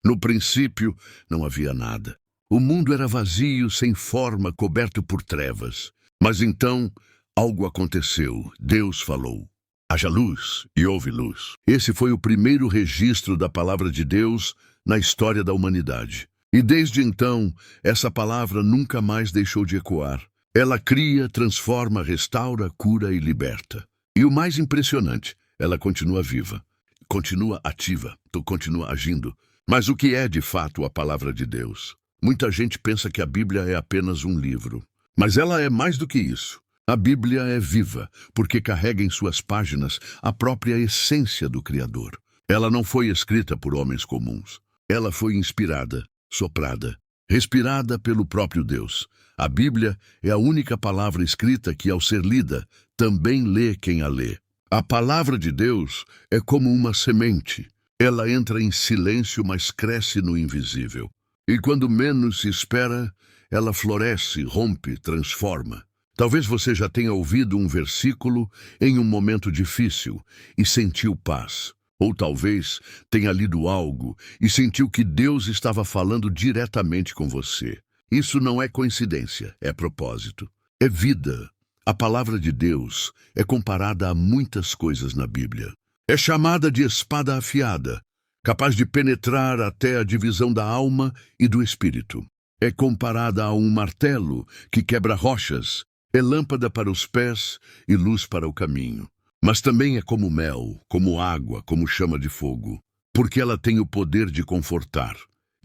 No princípio, não havia nada. O mundo era vazio, sem forma, coberto por trevas. Mas então, algo aconteceu. Deus falou: haja luz, e houve luz. Esse foi o primeiro registro da palavra de Deus na história da humanidade. E desde então, essa palavra nunca mais deixou de ecoar. Ela cria, transforma, restaura, cura e liberta. E o mais impressionante, ela continua viva, continua ativa, continua agindo. Mas o que é de fato a palavra de Deus? Muita gente pensa que a Bíblia é apenas um livro. Mas ela é mais do que isso. A Bíblia é viva, porque carrega em suas páginas a própria essência do Criador. Ela não foi escrita por homens comuns. Ela foi inspirada, soprada, respirada pelo próprio Deus. A Bíblia é a única palavra escrita que, ao ser lida, também lê quem a lê. A palavra de Deus é como uma semente. Ela entra em silêncio, mas cresce no invisível. E quando menos se espera, ela floresce, rompe, transforma. Talvez você já tenha ouvido um versículo em um momento difícil e sentiu paz. Ou talvez tenha lido algo e sentiu que Deus estava falando diretamente com você. Isso não é coincidência, é propósito. É vida. A palavra de Deus é comparada a muitas coisas na Bíblia. É chamada de espada afiada, capaz de penetrar até a divisão da alma e do espírito. É comparada a um martelo que quebra rochas, é lâmpada para os pés e luz para o caminho. Mas também é como mel, como água, como chama de fogo, porque ela tem o poder de confortar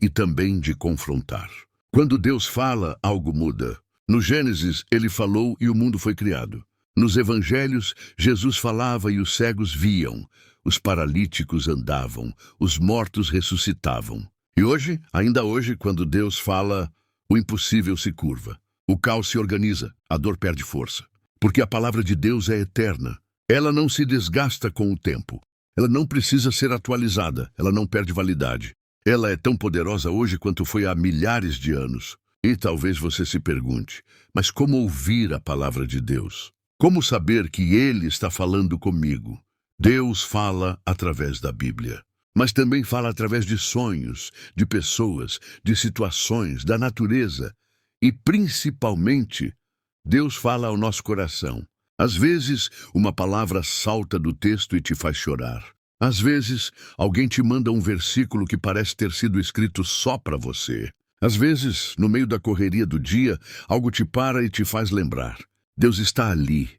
e também de confrontar. Quando Deus fala, algo muda. No Gênesis, ele falou e o mundo foi criado. Nos evangelhos, Jesus falava e os cegos viam, os paralíticos andavam, os mortos ressuscitavam. E hoje, ainda hoje, quando Deus fala, o impossível se curva. O caos se organiza, a dor perde força. Porque a palavra de Deus é eterna. Ela não se desgasta com o tempo. Ela não precisa ser atualizada, ela não perde validade. Ela é tão poderosa hoje quanto foi há milhares de anos. E talvez você se pergunte, mas como ouvir a palavra de Deus? Como saber que Ele está falando comigo? Deus fala através da Bíblia, mas também fala através de sonhos, de pessoas, de situações, da natureza. E principalmente, Deus fala ao nosso coração. Às vezes, uma palavra salta do texto e te faz chorar. Às vezes, alguém te manda um versículo que parece ter sido escrito só para você. Às vezes, no meio da correria do dia, algo te para e te faz lembrar. Deus está ali.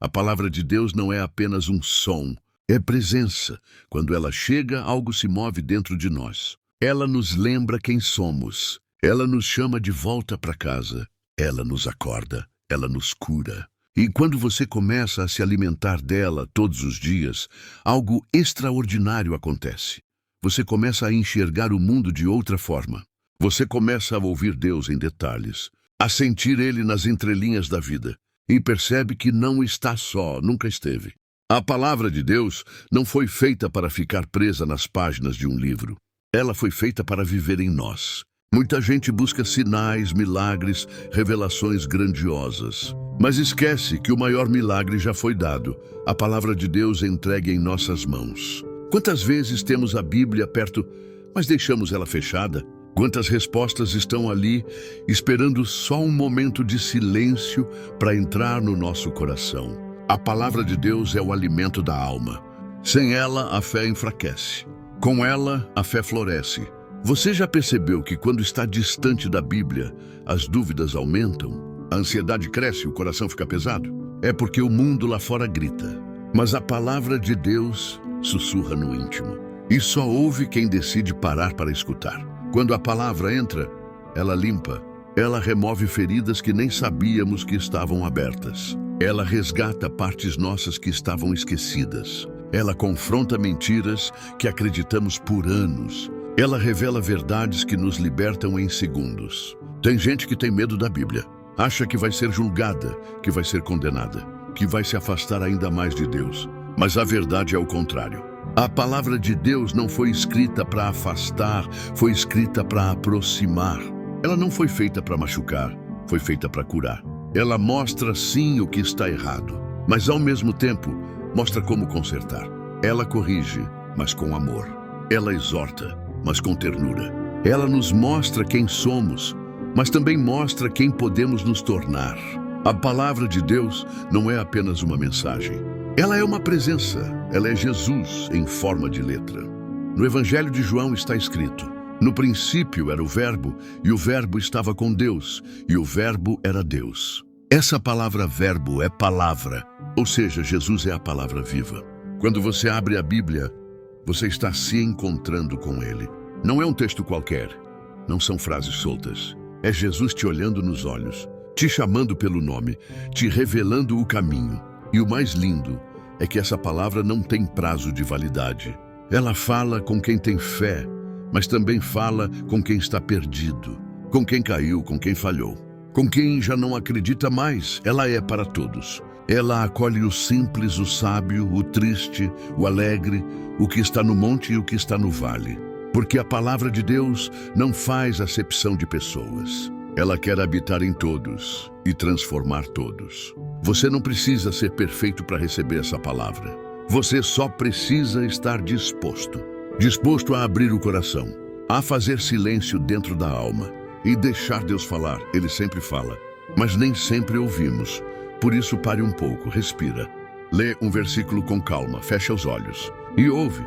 A palavra de Deus não é apenas um som, é presença. Quando ela chega, algo se move dentro de nós. Ela nos lembra quem somos. Ela nos chama de volta para casa. Ela nos acorda. Ela nos cura. E quando você começa a se alimentar dela todos os dias, algo extraordinário acontece. Você começa a enxergar o mundo de outra forma. Você começa a ouvir Deus em detalhes, a sentir Ele nas entrelinhas da vida, e percebe que não está só, nunca esteve. A palavra de Deus não foi feita para ficar presa nas páginas de um livro. Ela foi feita para viver em nós. Muita gente busca sinais, milagres, revelações grandiosas. Mas esquece que o maior milagre já foi dado. A palavra de Deus é entregue em nossas mãos. Quantas vezes temos a Bíblia perto, mas deixamos ela fechada? Quantas respostas estão ali, esperando só um momento de silêncio para entrar no nosso coração? A palavra de Deus é o alimento da alma. Sem ela, a fé enfraquece. Com ela, a fé floresce. Você já percebeu que quando está distante da Bíblia, as dúvidas aumentam? A ansiedade cresce, o coração fica pesado? É porque o mundo lá fora grita. Mas a palavra de Deus sussurra no íntimo. E só ouve quem decide parar para escutar. Quando a palavra entra, ela limpa. Ela remove feridas que nem sabíamos que estavam abertas. Ela resgata partes nossas que estavam esquecidas. Ela confronta mentiras que acreditamos por anos. Ela revela verdades que nos libertam em segundos. Tem gente que tem medo da Bíblia. Acha que vai ser julgada, que vai ser condenada, que vai se afastar ainda mais de Deus. Mas a verdade é o contrário. A palavra de Deus não foi escrita para afastar, foi escrita para aproximar. Ela não foi feita para machucar, foi feita para curar. Ela mostra sim o que está errado, mas ao mesmo tempo mostra como consertar. Ela corrige, mas com amor. Ela exorta, mas com ternura. Ela nos mostra quem somos, mas também mostra quem podemos nos tornar. A palavra de Deus não é apenas uma mensagem. Ela é uma presença, ela é Jesus em forma de letra. No Evangelho de João está escrito: no princípio era o Verbo, e o Verbo estava com Deus, e o Verbo era Deus. Essa palavra verbo é palavra, ou seja, Jesus é a palavra viva. Quando você abre a Bíblia, você está se encontrando com Ele. Não é um texto qualquer, não são frases soltas. É Jesus te olhando nos olhos, te chamando pelo nome, te revelando o caminho. E o mais lindo é que essa palavra não tem prazo de validade. Ela fala com quem tem fé, mas também fala com quem está perdido, com quem caiu, com quem falhou, com quem já não acredita mais. Ela é para todos. Ela acolhe o simples, o sábio, o triste, o alegre, o que está no monte e o que está no vale. Porque a palavra de Deus não faz acepção de pessoas. Ela quer habitar em todos e transformar todos. Você não precisa ser perfeito para receber essa palavra. Você só precisa estar disposto a abrir o coração, a fazer silêncio dentro da alma e deixar Deus falar. Ele sempre fala, mas nem sempre ouvimos. Por isso, pare um pouco, respira. Lê um versículo com calma, fecha os olhos e ouve.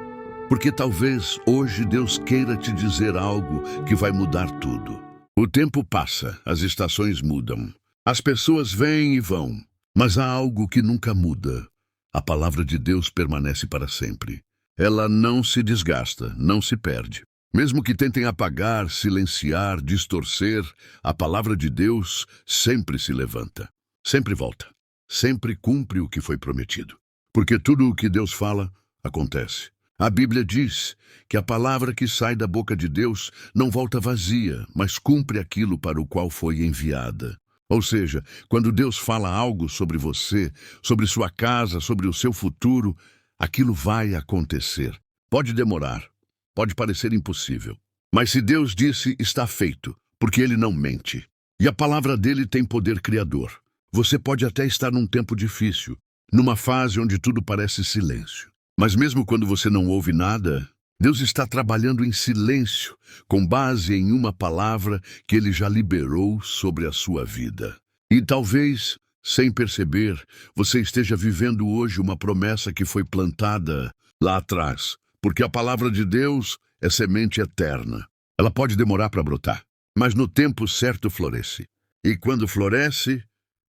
Porque talvez hoje Deus queira te dizer algo que vai mudar tudo. O tempo passa, as estações mudam, as pessoas vêm e vão, mas há algo que nunca muda. A palavra de Deus permanece para sempre. Ela não se desgasta, não se perde. Mesmo que tentem apagar, silenciar, distorcer, a palavra de Deus sempre se levanta, sempre volta, sempre cumpre o que foi prometido. Porque tudo o que Deus fala, acontece. A Bíblia diz que a palavra que sai da boca de Deus não volta vazia, mas cumpre aquilo para o qual foi enviada. Ou seja, quando Deus fala algo sobre você, sobre sua casa, sobre o seu futuro, aquilo vai acontecer. Pode demorar, pode parecer impossível. Mas se Deus disse, está feito, porque Ele não mente. E a palavra dele tem poder criador. Você pode até estar num tempo difícil, numa fase onde tudo parece silêncio. Mas mesmo quando você não ouve nada, Deus está trabalhando em silêncio, com base em uma palavra que Ele já liberou sobre a sua vida. E talvez, sem perceber, você esteja vivendo hoje uma promessa que foi plantada lá atrás, porque a palavra de Deus é semente eterna. Ela pode demorar para brotar, mas no tempo certo floresce. E quando floresce,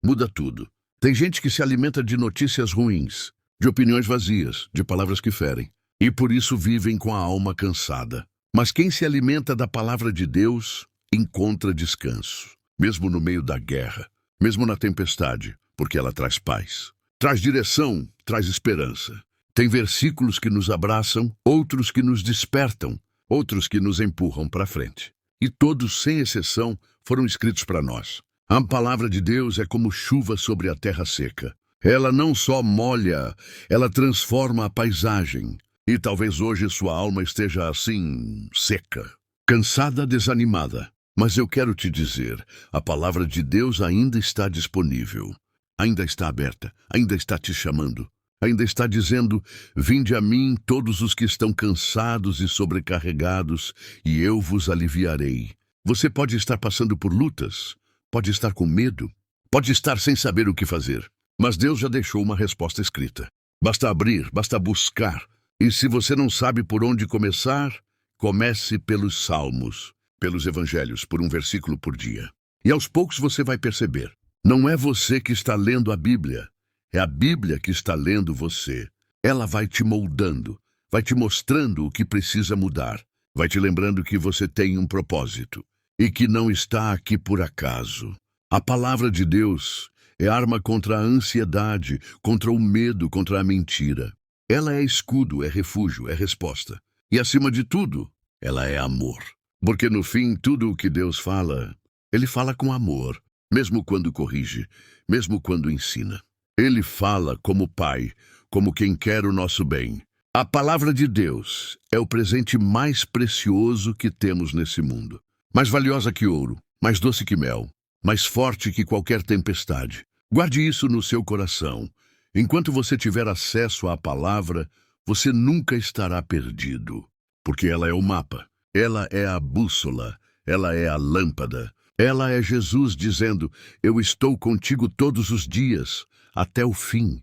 muda tudo. Tem gente que se alimenta de notícias ruins, de opiniões vazias, de palavras que ferem, e por isso vivem com a alma cansada. Mas quem se alimenta da palavra de Deus encontra descanso, mesmo no meio da guerra, mesmo na tempestade, porque ela traz paz, traz direção, traz esperança. Tem versículos que nos abraçam, outros que nos despertam, outros que nos empurram para frente. E todos, sem exceção, foram escritos para nós. A palavra de Deus é como chuva sobre a terra seca. Ela não só molha, ela transforma a paisagem. E talvez hoje sua alma esteja assim, seca, cansada, desanimada. Mas eu quero te dizer, a palavra de Deus ainda está disponível. Ainda está aberta, ainda está te chamando. Ainda está dizendo, vinde a mim todos os que estão cansados e sobrecarregados, e eu vos aliviarei. Você pode estar passando por lutas, pode estar com medo, pode estar sem saber o que fazer. Mas Deus já deixou uma resposta escrita. Basta abrir, basta buscar. E se você não sabe por onde começar, comece pelos Salmos, pelos Evangelhos, por um versículo por dia. E aos poucos você vai perceber. Não é você que está lendo a Bíblia, é a Bíblia que está lendo você. Ela vai te moldando, vai te mostrando o que precisa mudar, vai te lembrando que você tem um propósito e que não está aqui por acaso. A palavra de Deus é arma contra a ansiedade, contra o medo, contra a mentira. Ela é escudo, é refúgio, é resposta. E acima de tudo, ela é amor. Porque no fim, tudo o que Deus fala, Ele fala com amor, mesmo quando corrige, mesmo quando ensina. Ele fala como Pai, como quem quer o nosso bem. A palavra de Deus é o presente mais precioso que temos nesse mundo. Mais valiosa que ouro, mais doce que mel, mais forte que qualquer tempestade. Guarde isso no seu coração. Enquanto você tiver acesso à palavra, você nunca estará perdido, porque ela é o mapa. Ela é a bússola, ela é a lâmpada. Ela é Jesus dizendo: eu estou contigo todos os dias, até o fim.